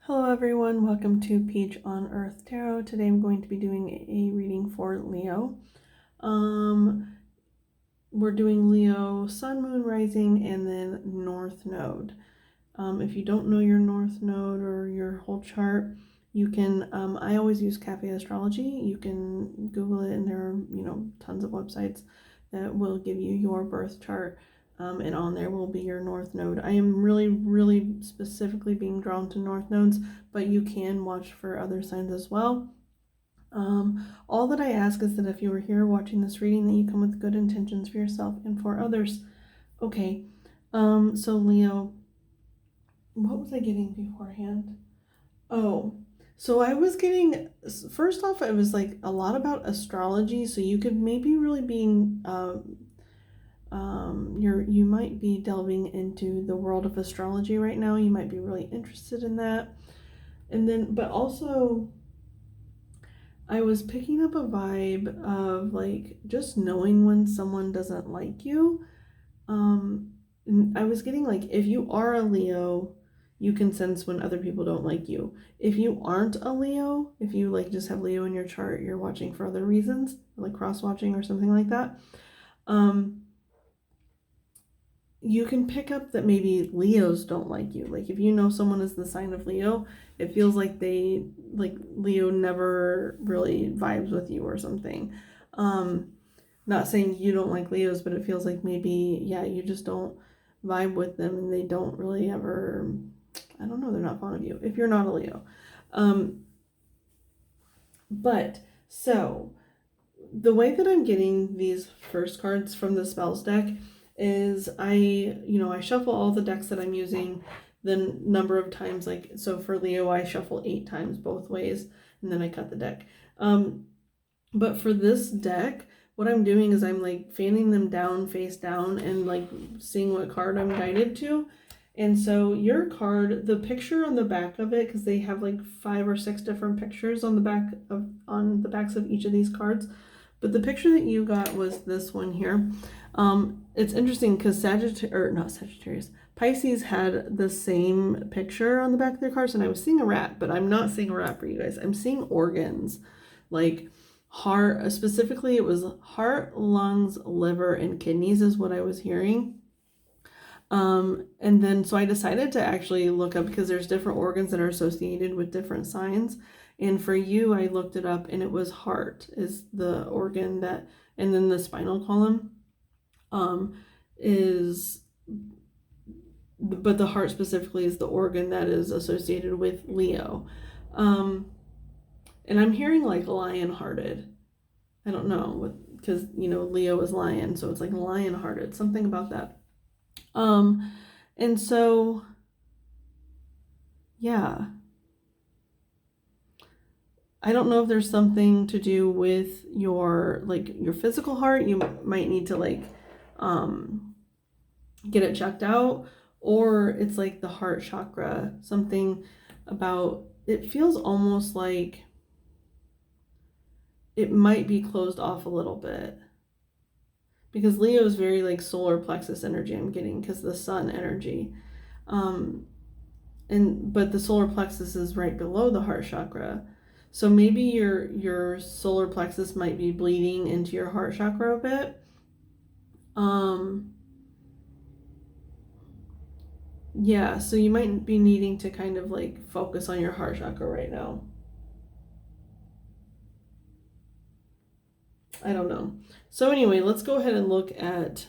Hello everyone, welcome to Peach on Earth Tarot. Today I'm going to be doing a reading for Leo. We're doing Leo, Sun, Moon, Rising, and then North Node. If you don't know your North Node or your whole chart, you can, I always use Cafe Astrology. You can Google it and there are, tons of websites that will give you your birth chart. And on there will be your North Node. I am really specifically being drawn to North Nodes, but you can watch for other signs as well. All that I ask is that if you are here watching this reading, that you come with good intentions for yourself and for others. Okay, so Leo, what was I getting beforehand? Oh, so I was getting, first off, it was like a lot about astrology, so you could maybe really be you might be delving into the world of astrology right now. You might be really interested in that. And then, but also I was picking up a vibe of like just knowing when someone doesn't like you. I was getting like, if you are a Leo, you can sense when other people don't like you. If you aren't a Leo, if you like just have Leo in your chart, you're watching for other reasons, like cross watching or something like that. You can pick up that maybe Leos don't like you. Like if you know someone is the sign of Leo, it feels like Leo never really vibes with you or something. Not saying you don't like Leos, but it feels like maybe, yeah, you just don't vibe with them and they don't really ever, I don't know, they're not fond of you if you're not a Leo. But so the way that I'm getting these first cards from the spells deck is I shuffle all the decks that I'm using the number of times, like, so for Leo, I shuffle 8 times both ways, and then I cut the deck. But for this deck, what I'm doing is I'm like fanning them down, face down, and like seeing what card I'm guided to. And so your card, the picture on the back of it, because they have like 5 or 6 different pictures on the backs of each of these cards. But the picture that you got was this one here. It's interesting because Pisces had the same picture on the back of their cards, and I was seeing a rat, but I'm not seeing a rat for you guys. I'm seeing organs, like heart. Specifically, it was heart, lungs, liver, and kidneys is what I was hearing. And then so I decided to actually look up, because there's different organs that are associated with different signs. And for you, I looked it up and it was heart is the organ that, and then the spinal column but the heart specifically is the organ that is associated with Leo. And I'm hearing like lion-hearted. I don't know, because, Leo is lion, so it's like lion-hearted, something about that. And so, yeah. I don't know if there's something to do with your physical heart. You might need to get it checked out, or it's like the heart chakra, something about it feels almost like it might be closed off a little bit, because Leo is very like solar plexus energy I'm getting, because the sun energy, but the solar plexus is right below the heart chakra. So maybe your solar plexus might be bleeding into your heart chakra a bit. Yeah, so you might be needing to kind of like focus on your heart chakra right now. I don't know. So anyway, let's go ahead and look at,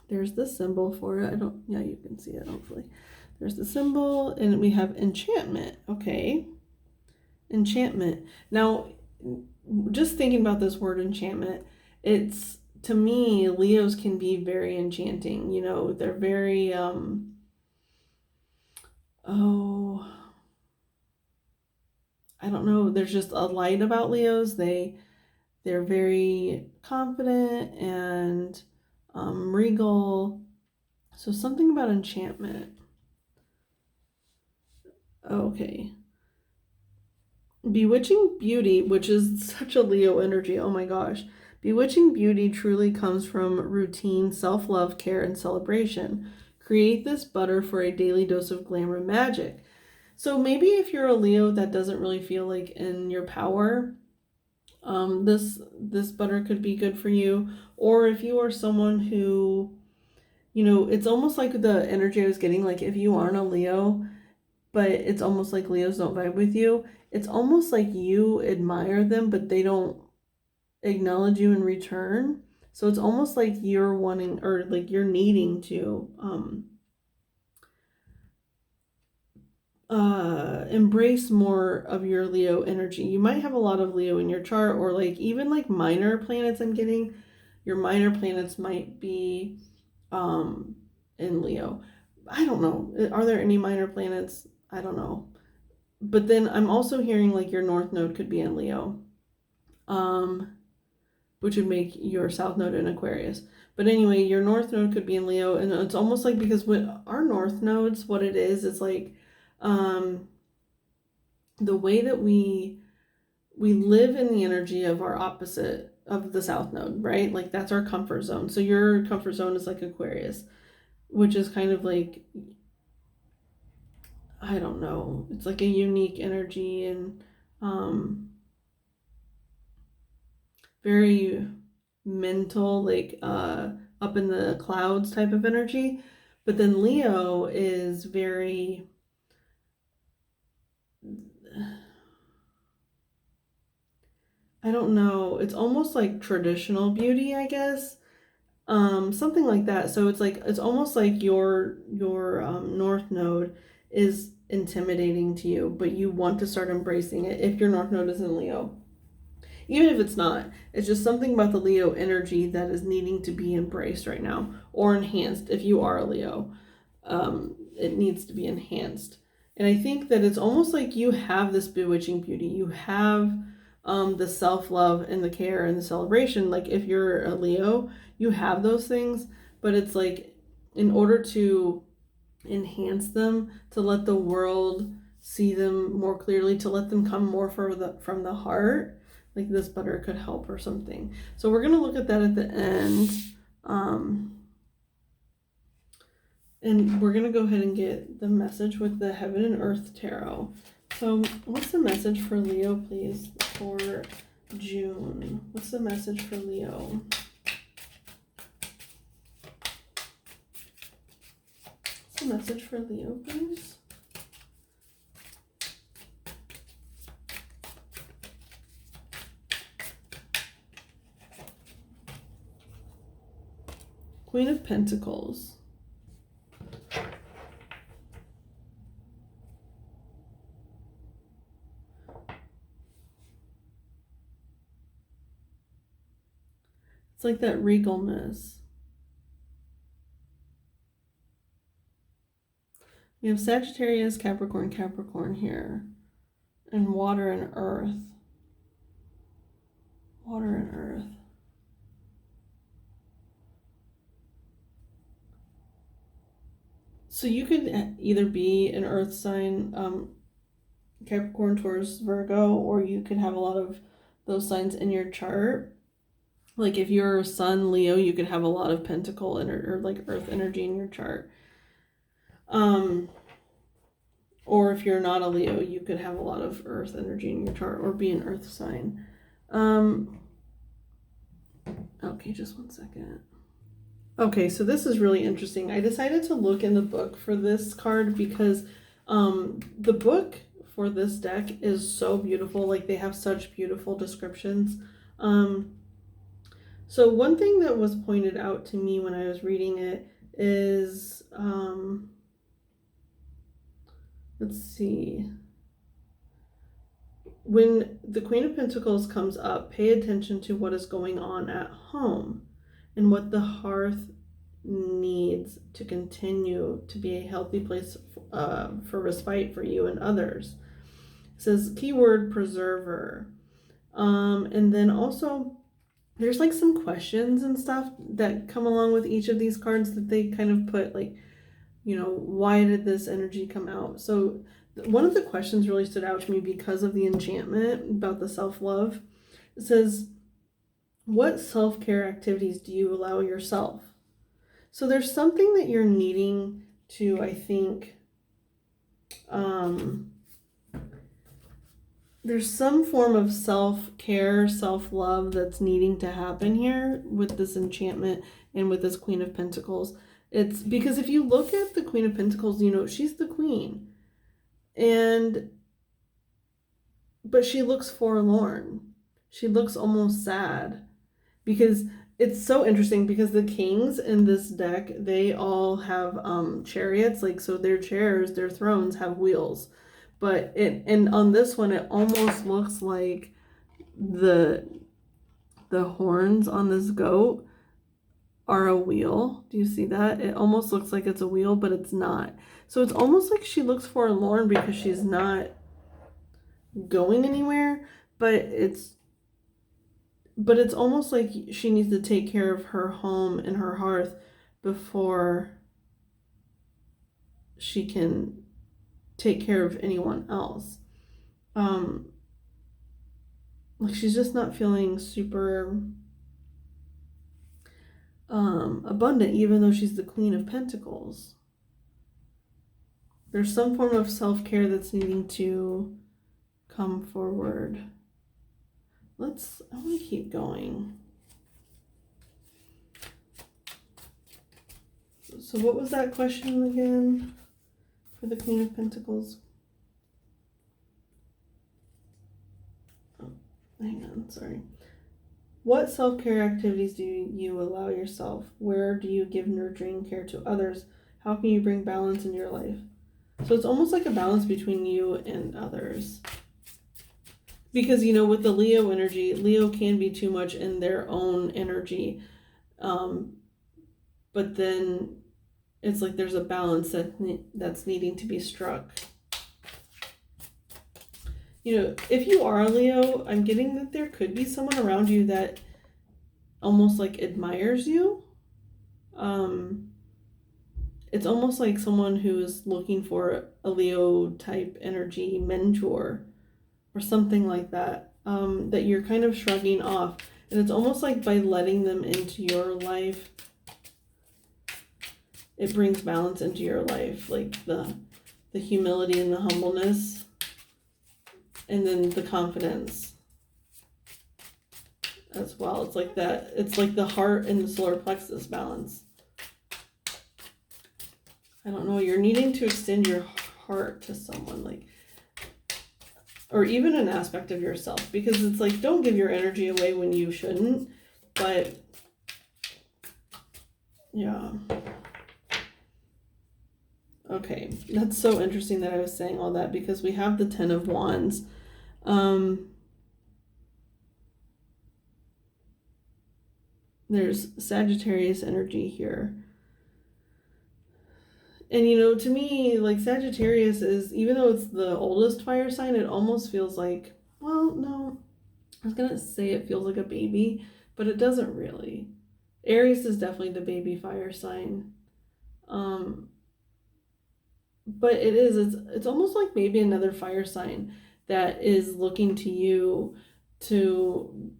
there's the symbol for it. Yeah, you can see it hopefully. There's the symbol, and we have enchantment. Okay. Enchantment. Now, just thinking about this word enchantment, it's, to me, Leos can be very enchanting. They're very, I don't know. There's just a light about Leos. They're very confident and regal. So something about enchantment. Okay. Bewitching beauty, which is such a Leo energy. Oh my gosh. Bewitching beauty truly comes from routine, self-love, care, and celebration. Create this butter for a daily dose of glamour magic. So maybe if you're a Leo that doesn't really feel like in your power, this butter could be good for you. Or if you are someone who, it's almost like the energy I was getting, like if you aren't a Leo, but it's almost like Leos don't vibe with you. It's almost like you admire them, but they don't acknowledge you in return. So it's almost like you're wanting, or like you're needing to embrace more of your Leo energy. You might have a lot of Leo in your chart, or like even like minor planets. I'm getting your minor planets might be um in Leo. I don't know. Are there any minor planets? I don't know. But then I'm also hearing like your north node could be in Leo. Which would make your south node in Aquarius. But anyway, your north node could be in Leo, and it's almost like, because with our north nodes, what it is like the way that we live in the energy of our opposite of the south node, right? Like that's our comfort zone. So your comfort zone is like Aquarius, which is kind of like, I don't know, it's like a unique energy and very mental, like up in the clouds type of energy. But then Leo is very, I don't know, it's almost like traditional beauty, I guess. Something like that. So it's like, it's almost like your north node is intimidating to you, but you want to start embracing it if your north node is in Leo. Even if it's not, it's just something about the Leo energy that is needing to be embraced right now, or enhanced. If you are a Leo, it needs to be enhanced. And I think that it's almost like you have this bewitching beauty. You have the self-love and the care and the celebration. Like if you're a Leo, you have those things, but it's like, in order to enhance them, to let the world see them more clearly, to let them come more from the heart, like this butter could help or something. So we're going to look at that at the end. And we're going to go ahead and get the message with the Heaven and Earth Tarot. So what's the message for Leo, please, for June? What's the message for Leo? What's the message for Leo, please? Queen of Pentacles. It's like that regalness. We have Sagittarius, Capricorn, Capricorn here. And water and earth. Water and earth. So you could either be an earth sign, Capricorn, Taurus, Virgo, or you could have a lot of those signs in your chart. Like if you're Sun Leo, you could have a lot of Pentacle or like earth energy in your chart. Or if you're not a Leo, you could have a lot of earth energy in your chart or be an earth sign. Okay, just one second. Okay, so this is really interesting. I decided to look in the book for this card because the book for this deck is so beautiful. Like they have such beautiful descriptions. So one thing that was pointed out to me when I was reading it is, let's see. When the Queen of Pentacles comes up, pay attention to what is going on at home and what the hearth needs to continue to be a healthy place for respite for you and others. It says keyword preserver. And then also there's like some questions and stuff that come along with each of these cards that they kind of put like, why did this energy come out? So one of the questions really stood out to me because of the enchantment about the self-love. It says, what self-care activities do you allow yourself? So there's something that you're needing to, I think, there's some form of self-care, self-love that's needing to happen here with this enchantment and with this Queen of Pentacles. It's because if you look at the Queen of Pentacles, you know, she's the queen. But she looks forlorn. She looks almost sad. Because it's so interesting because the kings in this deck, they all have chariots. Like, so their chairs, their thrones have wheels. But and on this one, it almost looks like the horns on this goat are a wheel. Do you see that? It almost looks like it's a wheel, but it's not. So it's almost like she looks forlorn because she's not going anywhere, but it's almost like she needs to take care of her home and her hearth before she can take care of anyone else. Like she's just not feeling super abundant, even though she's the Queen of Pentacles. There's some form of self-care that's needing to come forward. I want to keep going. So what was that question again for the Queen of Pentacles? Oh, hang on, sorry. What self-care activities do you allow yourself? Where do you give nurturing care to others? How can you bring balance in your life? So it's almost like a balance between you and others. Because, you know, with the Leo energy, Leo can be too much in their own energy. But then it's like there's a balance that's needing to be struck. You know, if you are a Leo, I'm getting that there could be someone around you that almost like admires you. It's almost like someone who is looking for a Leo type energy mentor or something like that, that you're kind of shrugging off. And it's almost like by letting them into your life, it brings balance into your life, like the humility and the humbleness, and then the confidence as well. It's like that. It's like the heart and the solar plexus balance. I don't know. You're needing to extend your heart to someone, like, or even an aspect of yourself, because it's like, don't give your energy away when you shouldn't. But yeah. Okay, that's so interesting that I was saying all that, because we have the Ten of Wands. There's Sagittarius energy here. And, you know, to me, like, Sagittarius is, even though it's the oldest fire sign, it almost feels like, well, no, I was going to say it feels like a baby, but it doesn't really. Aries is definitely the baby fire sign. But it's almost like maybe another fire sign that is looking to you to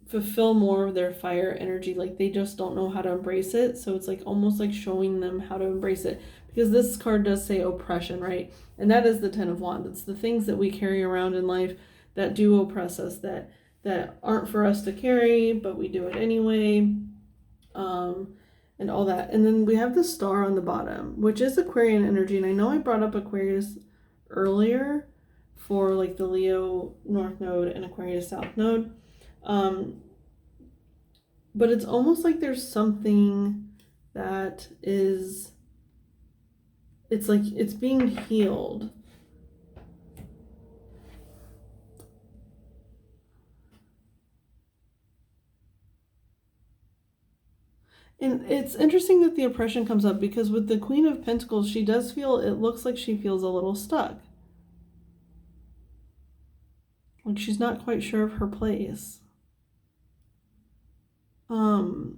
fulfill more of their fire energy. Like they just don't know how to embrace it. So it's like almost like showing them how to embrace it. Because this card does say oppression, right? And that is the Ten of Wands. It's the things that we carry around in life that do oppress us, that aren't for us to carry, but we do it anyway. And all that. And then we have the star on the bottom, which is Aquarian energy. And I know I brought up Aquarius earlier for like the Leo North Node and Aquarius South Node. But it's almost like there's something that is, it's like it's being healed. And it's interesting that the oppression comes up, because with the Queen of Pentacles, she does feel, it looks like she feels a little stuck. Like she's not quite sure of her place.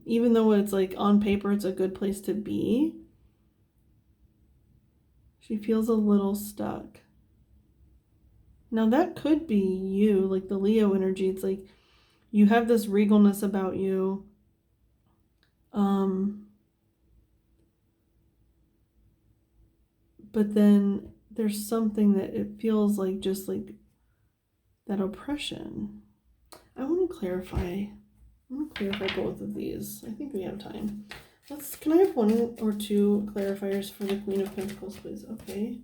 Even though it's like on paper, it's a good place to be, she feels a little stuck. Now that could be you, like the Leo energy. It's like you have this regalness about you. But then there's something that it feels like, just like that oppression. I want to clarify both of these. I think we have time. Can I have 1 or 2 clarifiers for the Queen of Pentacles, please? Okay.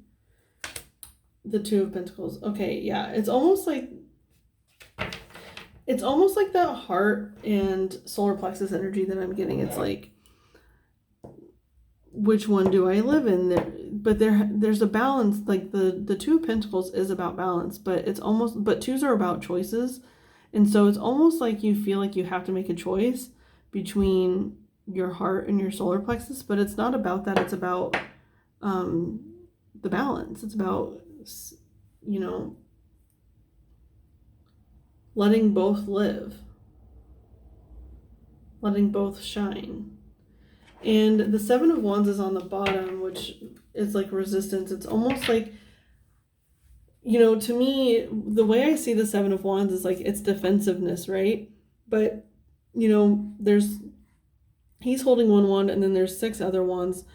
The 2 of Pentacles. Okay, yeah. It's almost like that heart and solar plexus energy that I'm getting. It's like, which one do I live in? But there's a balance. Like the 2 of Pentacles is about balance, but twos are about choices. And so it's almost like you feel like you have to make a choice between your heart and your solar plexus, but it's not about that. It's about the balance. It's about, letting both live, letting both shine. And the 7 of Wands is on the bottom, which is like resistance. It's almost like, to me, the way I see the 7 of Wands is like it's defensiveness, right? But, he's holding 1 wand, and then there's 6 other wands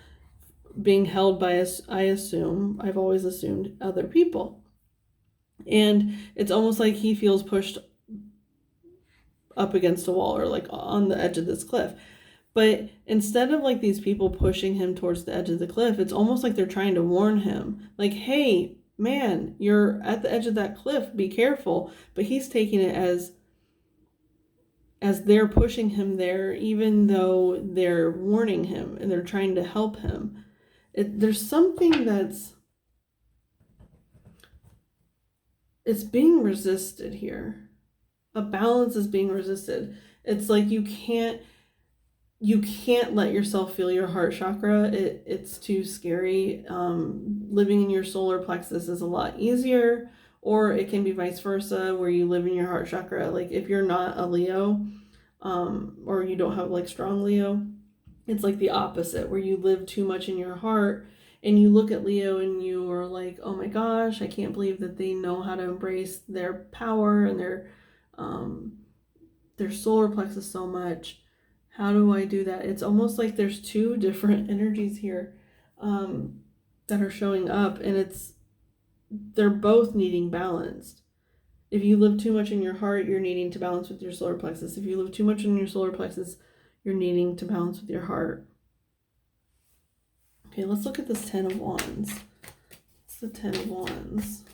being held by, I've always assumed, other people. And it's almost like he feels pushed up against a wall, or like on the edge of this cliff. But instead of like these people pushing him towards the edge of the cliff, it's almost like they're trying to warn him, like, hey, man, you're at the edge of that cliff, be careful. But he's taking it as they're pushing him there, even though they're warning him and they're trying to help him. There's something it's being resisted here. A balance is being resisted. It's like you can't let yourself feel your heart chakra. It's too scary. Living in your solar plexus is a lot easier, or it can be vice versa, where you live in your heart chakra. Like if you're not a Leo, or you don't have like strong Leo, it's like the opposite, where you live too much in your heart and you look at Leo and you are like, oh my gosh, I can't believe that they know how to embrace their power and their solar plexus so much. How do I do that? It's almost like there's 2 different energies here that are showing up, and they're both needing balanced. If you live too much in your heart, you're needing to balance with your solar plexus. If you live too much in your solar plexus, you're needing to balance with your heart. Okay, let's look at this 10 of Wands. It's the 10 of Wands.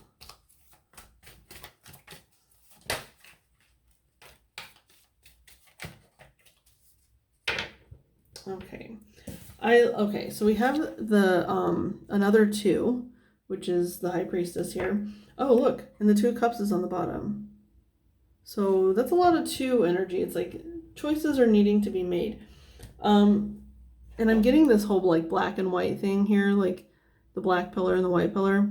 Okay, so we have the another 2, which is the High Priestess here. Oh, look, and the 2 of Cups is on the bottom. So that's a lot of 2 energy. It's like choices are needing to be made. And I'm getting this whole like black and white thing here, like the black pillar and the white pillar.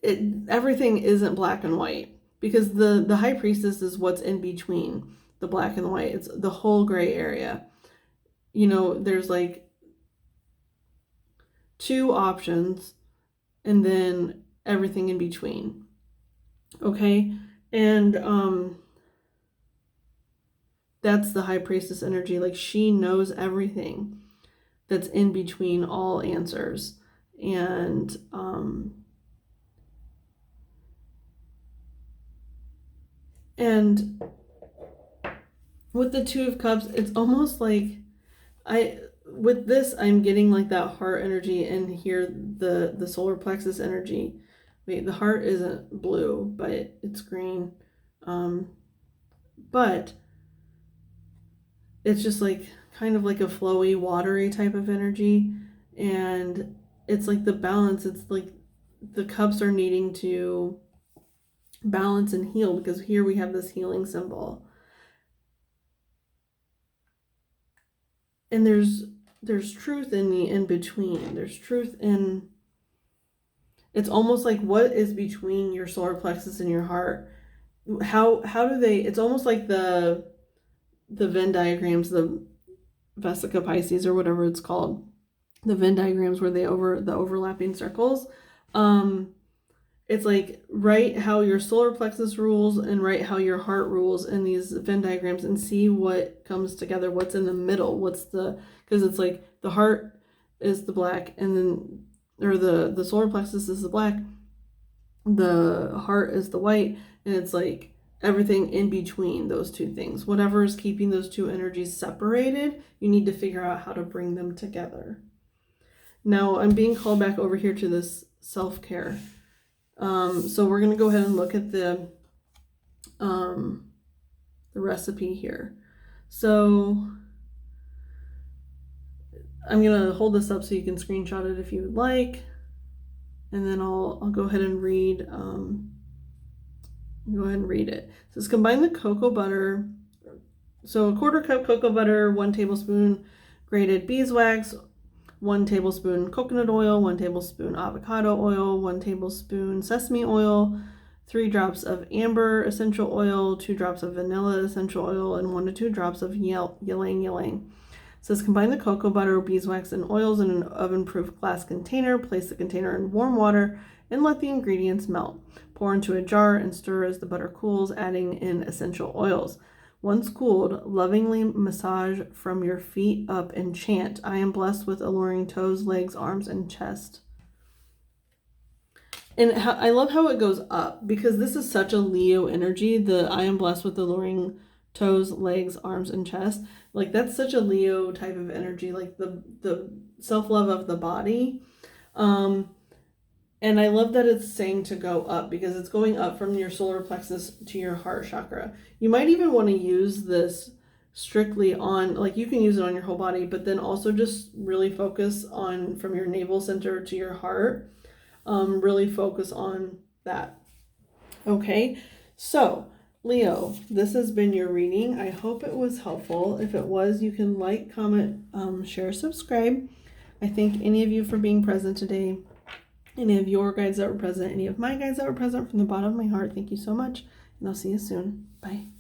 Everything isn't black and white, because the High Priestess is what's in between the black and the white. It's the whole gray area. There's like 2 options and then everything in between. Okay? And that's the High Priestess energy. Like she knows everything that's in between all answers. And with the 2 of Cups, it's almost like I'm getting like that heart energy, and here the solar plexus energy. Wait, the heart isn't blue, but it's green. But it's just like kind of like a flowy, watery type of energy. And it's like the balance. It's like the cups are needing to balance and heal, because here we have this healing symbol. And there's truth in the in between. There's truth in, it's almost like what is between your solar plexus and your heart. How do they, it's almost like the Venn diagrams, the Vesica Pisces or whatever it's called, the Venn diagrams where the overlapping circles. It's like write how your solar plexus rules and write how your heart rules in these Venn diagrams, and see what comes together, what's in the middle, because it's like the heart is the black, and then or the solar plexus is the black, the heart is the white, and it's like everything in between those two things. Whatever is keeping those two energies separated, you need to figure out how to bring them together. Now I'm being called back over here to this self-care. So we're going to go ahead and look at the recipe here. So I'm going to hold this up so you can screenshot it if you would like. And then I'll go ahead and read it. It says combine the cocoa butter. So a 1/4 cup cocoa butter, 1 tablespoon grated beeswax, 1 tablespoon coconut oil, 1 tablespoon avocado oil, 1 tablespoon sesame oil, 3 drops of amber essential oil, 2 drops of vanilla essential oil, and 1 to 2 drops of ylang ylang. It says combine the cocoa butter, beeswax, and oils in an oven-proof glass container. Place the container in warm water and let the ingredients melt. Pour into a jar and stir as the butter cools, adding in essential oils. Once cooled, lovingly massage from your feet up and chant, I am blessed with alluring toes, legs, arms, and chest. And I love how it goes up, because this is such a Leo energy, the I am blessed with alluring toes, legs, arms, and chest. Like, that's such a Leo type of energy, like the self-love of the body. And I love that it's saying to go up, because it's going up from your solar plexus to your heart chakra. You might even want to use this strictly on, like, you can use it on your whole body, but then also just really focus on from your navel center to your heart. Really focus on that. Okay, so Leo, this has been your reading. I hope it was helpful. If it was, you can like, comment, share, subscribe. I thank any of you for being present today. Any of your guides that were present, any of my guides that were present, from the bottom of my heart, thank you so much. And I'll see you soon. Bye.